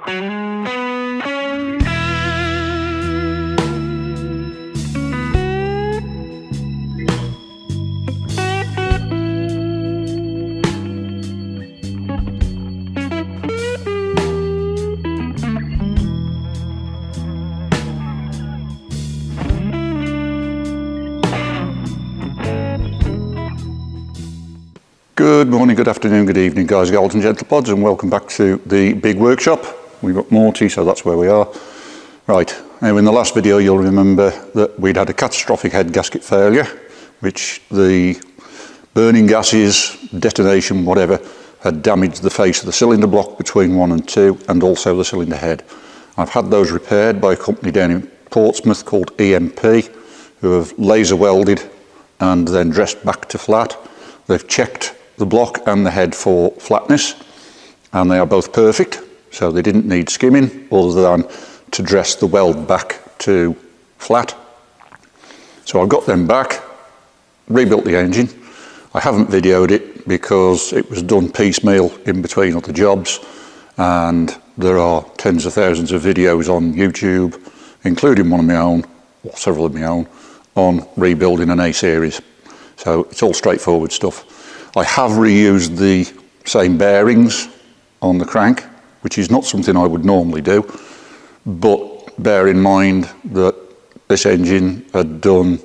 Good morning, good afternoon, good evening, guys, girls and gentlepods, and welcome back to the big workshop. We've got Morty, so that's where we are. Right, now in the last video you'll remember that we'd had a catastrophic head gasket failure, which the burning gases, detonation, whatever, had damaged the face of the cylinder block between 1 and 2, and also the cylinder head. I've had those repaired by a company down in Portsmouth called EMP, who have laser welded and then dressed back to flat. They've checked the block and the head for flatness, and they are both perfect, so they didn't need skimming other than to dress the weld back to flat. So I've got them back, rebuilt the engine. I haven't videoed it because it was done piecemeal in between other jobs, and there are tens of thousands of videos on YouTube, including one of my own, or several of my own, on rebuilding an A-series. So it's all straightforward stuff. I have reused the same bearings on the crank, which is not something I would normally do, but bear in mind that this engine had done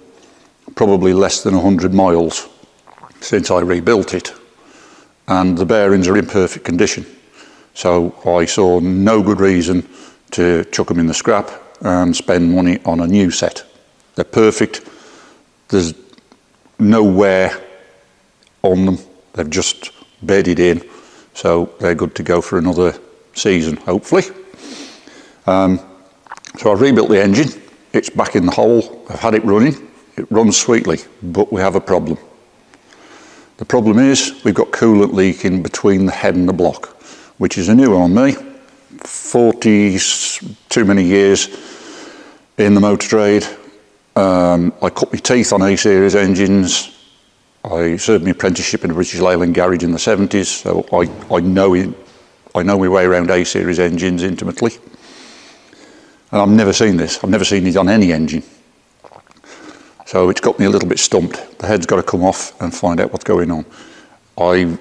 probably less than 100 miles since I rebuilt it, and the bearings are in perfect condition. So I saw no good reason to chuck them in the scrap and spend money on a new set. They're perfect. There's no wear on them. They've just bedded in, so they're good to go for another season, hopefully. So I've rebuilt the engine. It's back in the hole. I've had it running. It runs sweetly, but we have a problem. The problem is we've got coolant leaking between the head and the block, which is a new one on me. 40 too many years in the motor trade. I cut my teeth on A-series engines. I served my apprenticeship in a British Leyland garage in the 70s, so I know my way around A-series engines intimately. And I've never seen this. I've never seen it on any engine. So it's got me a little bit stumped. The head's got to come off and find out what's going on. I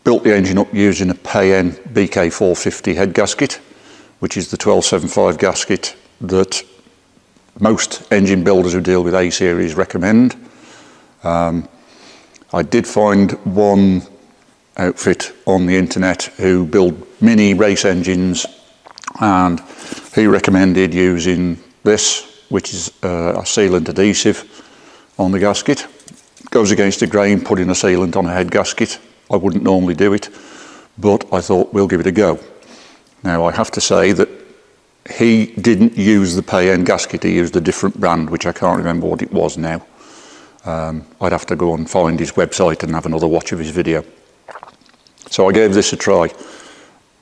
built the engine up using a Payen BK450 head gasket, which is the 1275 gasket that most engine builders who deal with A-series recommend. I did find one outfit on the internet who build mini race engines, and he recommended using this, which is a sealant adhesive on the gasket. It goes against the grain putting a sealant on a head gasket. I wouldn't normally do it, but I thought we'll give it a go. Now I have to say that he didn't use the Payen gasket, he used a different brand, which I can't remember what it was now. I'd have to go and find his website and have another watch of his video. So I gave this a try.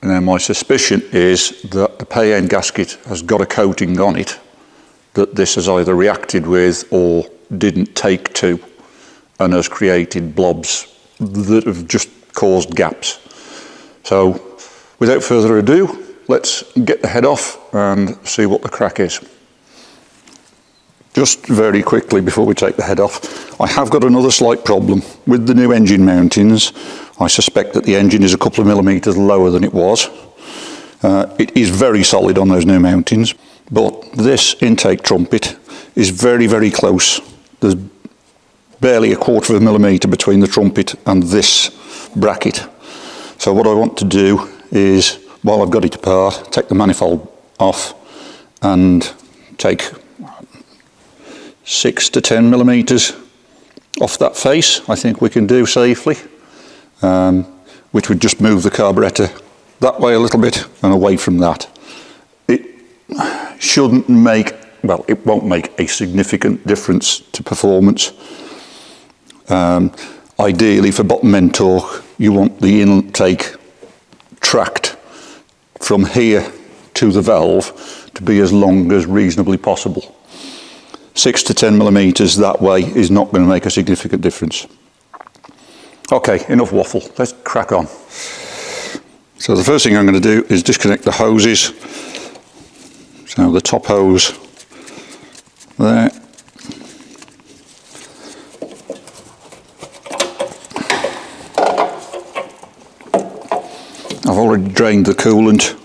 Now my suspicion is that the Payen gasket has got a coating on it that this has either reacted with or didn't take to, and has created blobs that have just caused gaps. So without further ado, let's get the head off and see what the crack is. Just very quickly before we take the head off, I have got another slight problem with the new engine mountings. I suspect that the engine is a couple of millimetres lower than it was. It is very solid on those new mountings, but this intake trumpet is very, very close. There's barely a quarter of a millimetre between the trumpet and this bracket. So what I want to do is, while I've got it apart, take the manifold off and take 6 to 10 millimetres off that face. I think we can do safely, which would just move the carburettor that way a little bit and away from that. It shouldn't make, well, it won't make a significant difference to performance. Ideally for bottom end torque, you want the intake tracked from here to the valve to be as long as reasonably possible. 6 to 10 millimetres that way is not going to make a significant difference. Okay, enough waffle, let's crack on. So the first thing I'm going to do is disconnect the hoses. So the top hose there. I've already drained the coolant,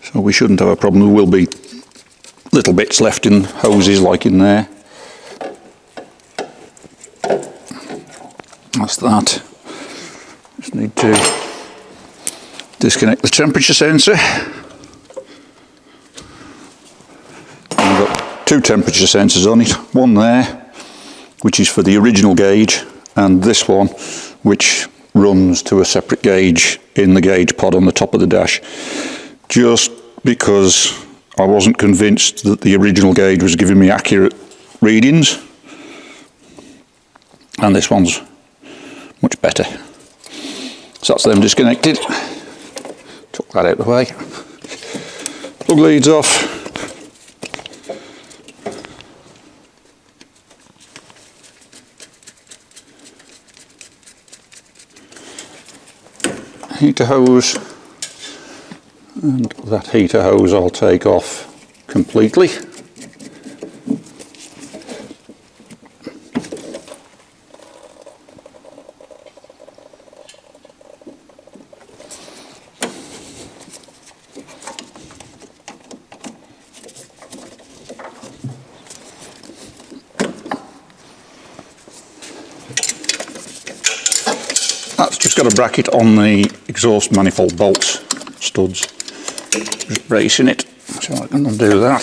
so we shouldn't have a problem. There will be little bits left in hoses like in there. That's that. Just need to disconnect the temperature sensor. I've got two temperature sensors on it. One there, which is for the original gauge, and this one, which runs to a separate gauge in the gauge pod on the top of the dash. Just because I wasn't convinced that the original gauge was giving me accurate readings, and this one's much better. So that's them disconnected. Took that out of the way. Plug leads off. Heater hose, and that heater hose I'll take off completely. That's just got a bracket on the exhaust manifold bolts, studs, just bracing it, so I can undo that.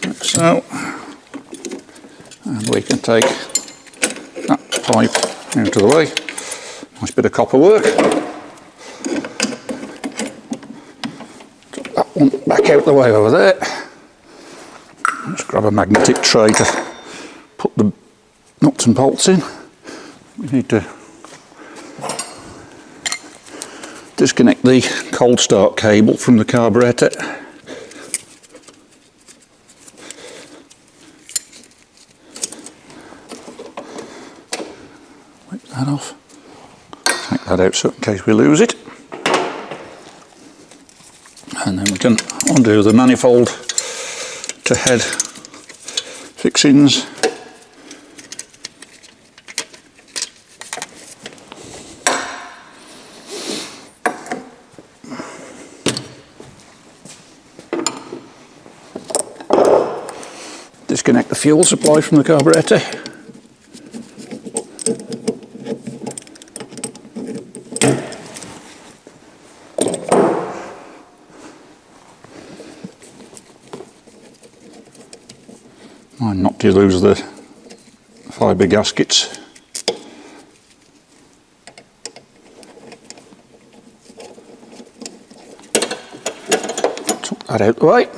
Like so, and we can take that pipe out of the way. Nice bit of copper work. Drop that one back out the way over there. Just grab a magnetic tray to put the nuts and bolts in. We need to disconnect the cold start cable from the carburetor. That off. Take that out so in case we lose it. And then we can undo the manifold to head fixings. Disconnect the fuel supply from the carburetor. Mind not to lose the fibre gaskets. Took that out the way.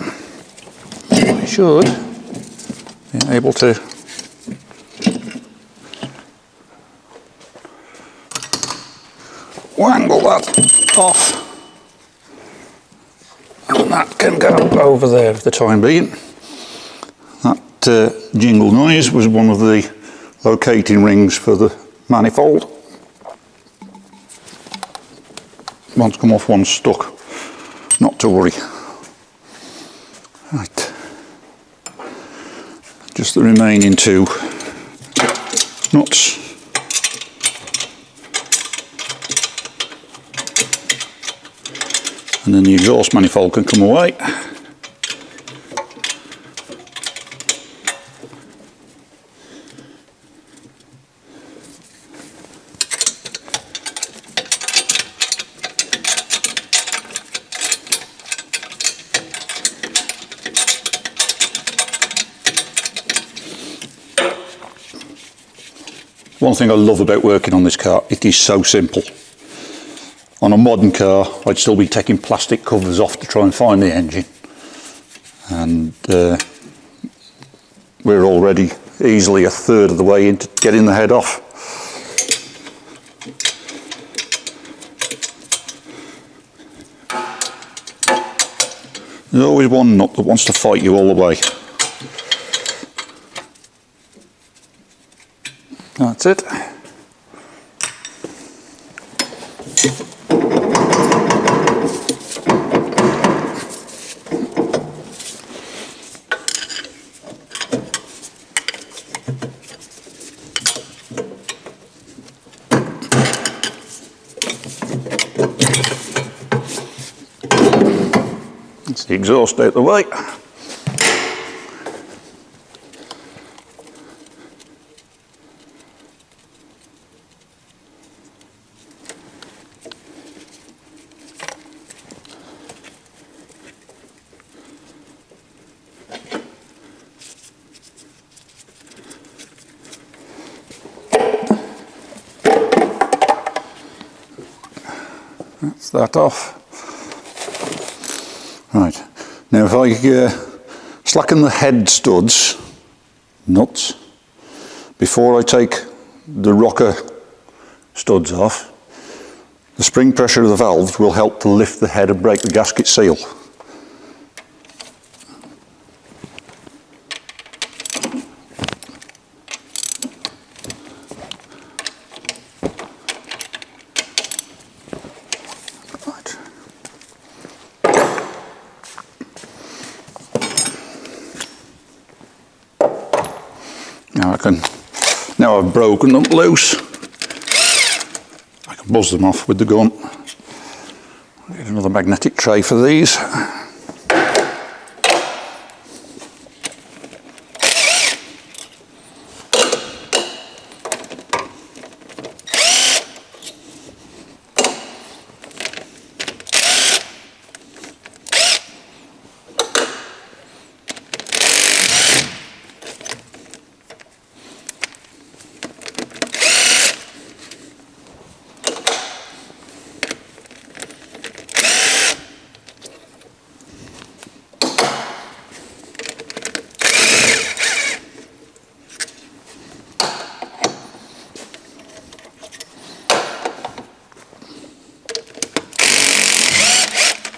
We should be able to wangle that off, and that can go over there for the time being. That jingle noise was one of the locating rings for the manifold. One's come off, one's stuck. Not to worry. Right. Just the remaining two nuts. And then the exhaust manifold can come away. One thing I love about working on this car, it is so simple. On a modern car, I'd still be taking plastic covers off to try and find the engine. And we're already easily a third of the way into getting the head off. There's always one nut that wants to fight you all the way. That's it. That's the exhaust out the way. That's that off. Right, now if I slacken the head studs, nuts, before I take the rocker studs off, the spring pressure of the valves will help to lift the head and break the gasket seal. Now I've broken them loose, I can buzz them off with the gun. Get another magnetic tray for these.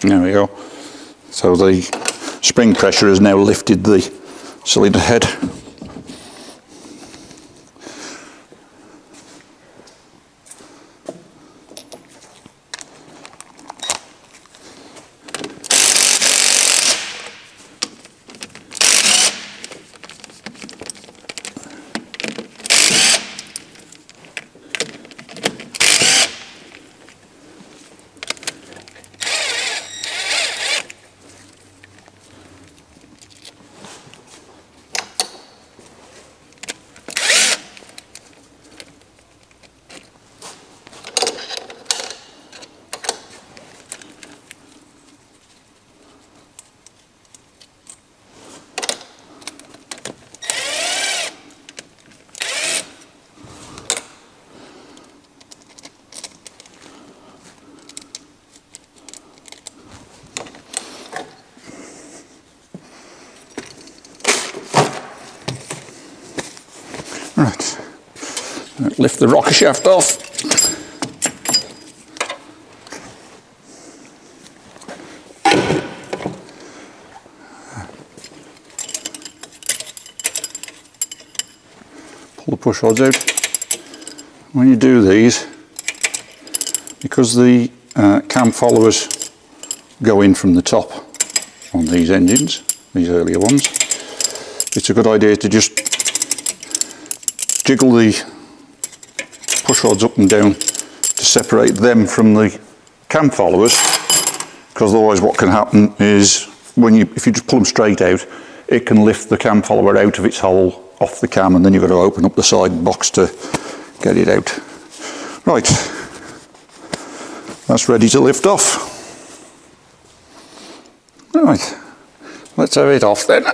There we go. So the spring pressure has now lifted the cylinder head. Right, lift the rocker shaft off. Pull the push rods out. When you do these, because the cam followers go in from the top on these engines, these earlier ones, it's a good idea to just jiggle the push rods up and down to separate them from the cam followers, because otherwise what can happen is if you just pull them straight out, it can lift the cam follower out of its hole off the cam, and then you've got to open up the side box to get it out. Right, that's ready to lift off. Right, let's have it off then.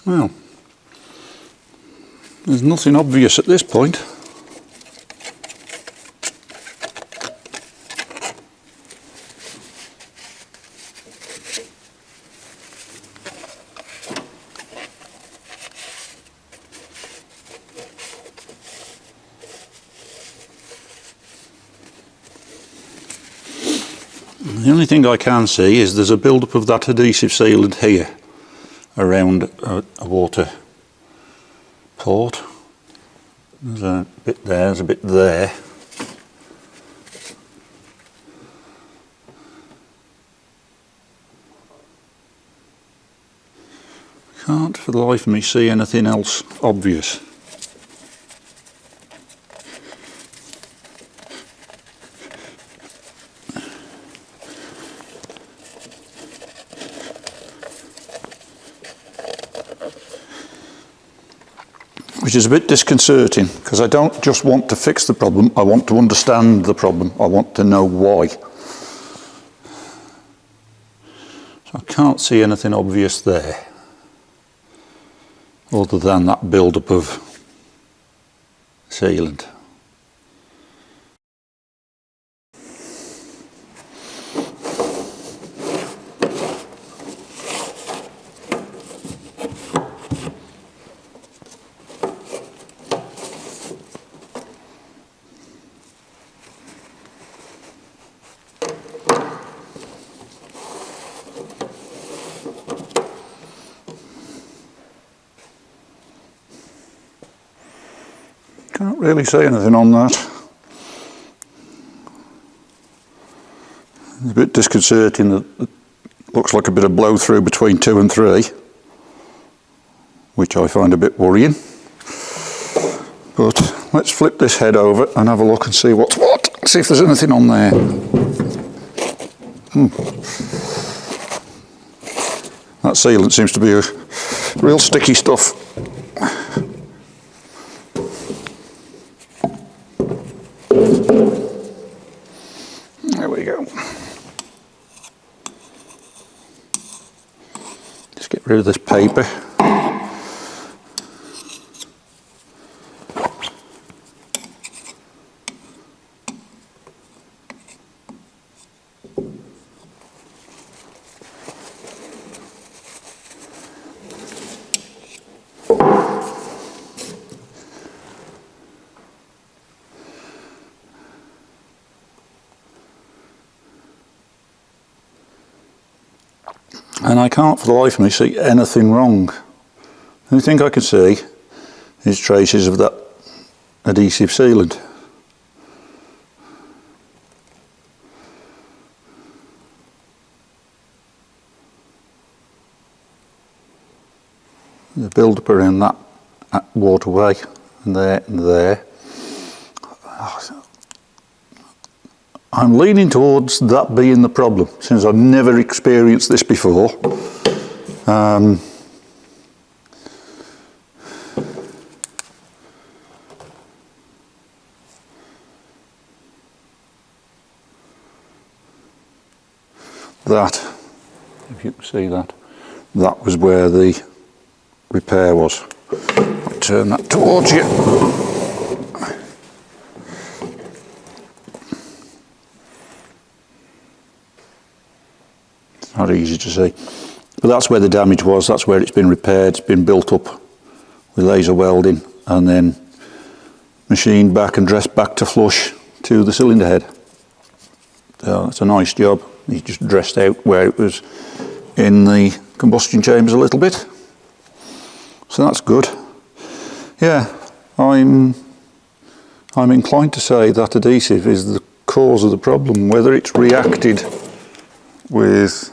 Well, there's nothing obvious at this point. The only thing I can see is there's a build-up of that adhesive sealant here around a water port. There's a bit there, there's a bit there. Can't for the life of me see anything else obvious. Which is a bit disconcerting, because I don't just want to fix the problem, I want to understand the problem, I want to know why. So I can't see anything obvious there, other than that build-up of sealant. Can't really see anything on that. It's a bit disconcerting that it looks like a bit of blow through between 2 and 3, which I find a bit worrying. But let's flip this head over and have a look and see what's what. See if there's anything on there. That sealant seems to be a real sticky stuff. There we go. Just get rid of this paper. And I can't for the life of me see anything wrong. The only thing I can see is traces of that adhesive sealant. The build-up around that waterway and there and there. I'm leaning towards that being the problem, since I've never experienced this before. That, if you can see that, that was where the repair was. I'll turn that towards you. Not easy to see, but that's where the damage was. That's where it's been repaired. It's been built up with laser welding and then machined back and dressed back to flush to the cylinder head. So that's a nice job. He just dressed out where it was in the combustion chambers a little bit, so that's good. Yeah, I'm inclined to say that adhesive is the cause of the problem. Whether it's reacted with,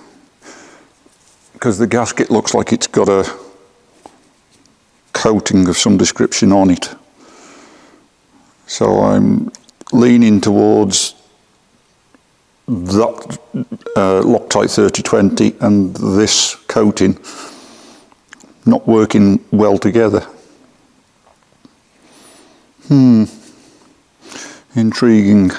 because the gasket looks like it's got a coating of some description on it. So I'm leaning towards that Loctite 3020 and this coating not working well together. Intriguing.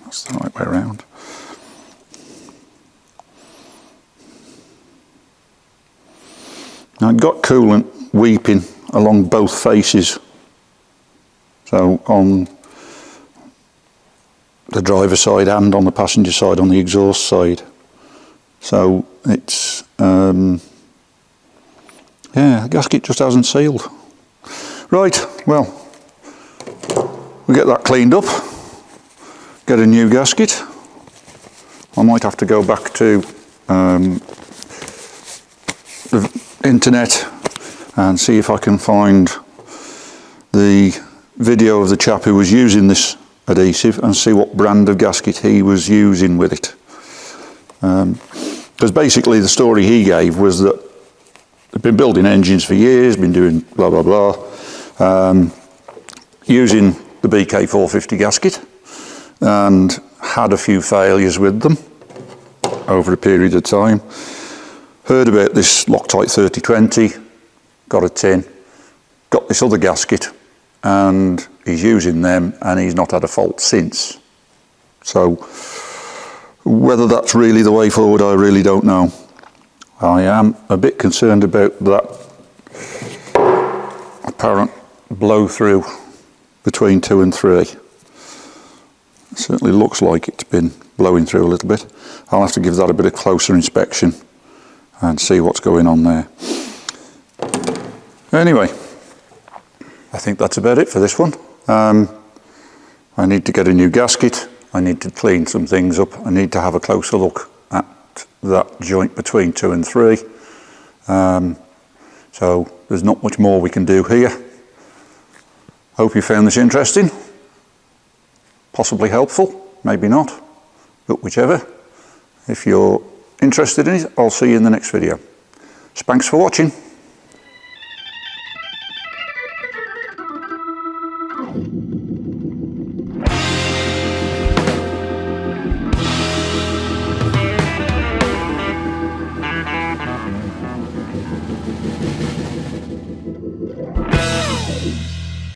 That's the right way around. we'd got coolant weeping along both faces. So on the driver's side and on the passenger side, on the exhaust side. So it's, yeah, the gasket just hasn't sealed. Right, well, we get that cleaned up, get a new gasket. I might have to go back to the internet and see if I can find the video of the chap who was using this adhesive and see what brand of gasket he was using with it. Because basically the story he gave was that they've been building engines for years, been doing blah blah blah, using the BK450 gasket, and had a few failures with them over a period of time. Heard about this Loctite 3020, got a tin, got this other gasket, and he's using them and he's not had a fault since. So whether that's really the way forward, I really don't know. I am a bit concerned about that apparent blow through between 2 and 3. It certainly looks like it's been blowing through a little bit. I'll have to give that a bit of closer inspection and see what's going on there. Anyway, I think that's about it for this one. I need to get a new gasket. I need to clean some things up. I need to have a closer look at that joint between 2 and 3. So there's not much more we can do here. Hope you found this interesting, possibly helpful, maybe not, but whichever. If you're interested in it, I'll see you in the next video. Thanks for watching.